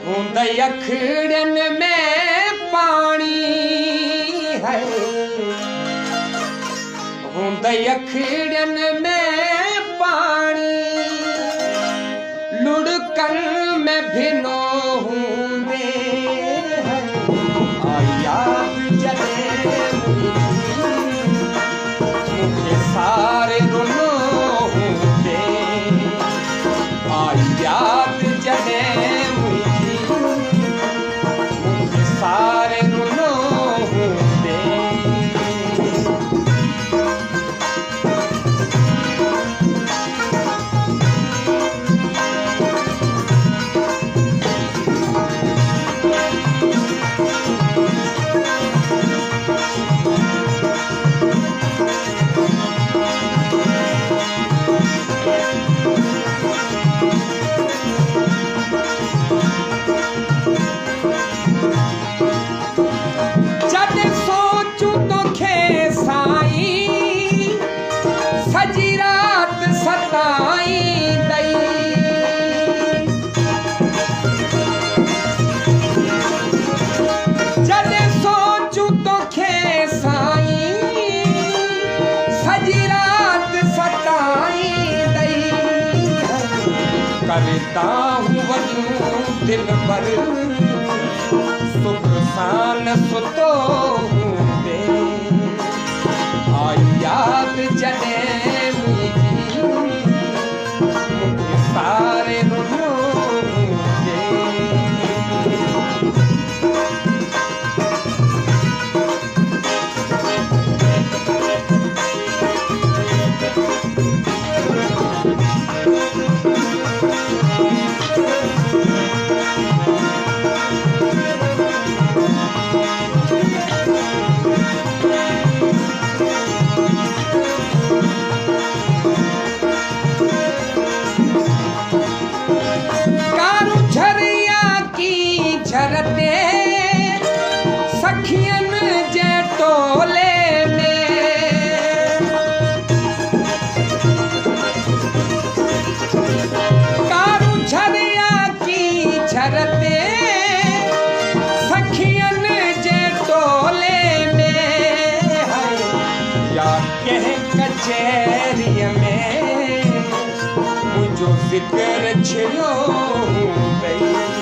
हूंद अखड़न में पानी है, हूंद अखड़न में पानी, लुढ़कन में भिनो हूंदे है। याद जॾहिं मुझे सारे रुनो हूंदे, याद जॾहिं मुझे सारे रुनो हूंदे। सजी रात सताई दई, जॾहिं सोचूं तोखे साईं, सजी रात सताई दई। करता हूँ वजूं दिल भर, सुख सां सुतो हूंदे, याद जॾहिं मुझे सारे रुनो हूंदे। झरते सखियन जे टोले में, कारू झरिया की झरते सखियन जे टोले में है। या कंहिं कचहरीअ में मुंहिंजो ज़िक्र छिड़ियो हूंदई,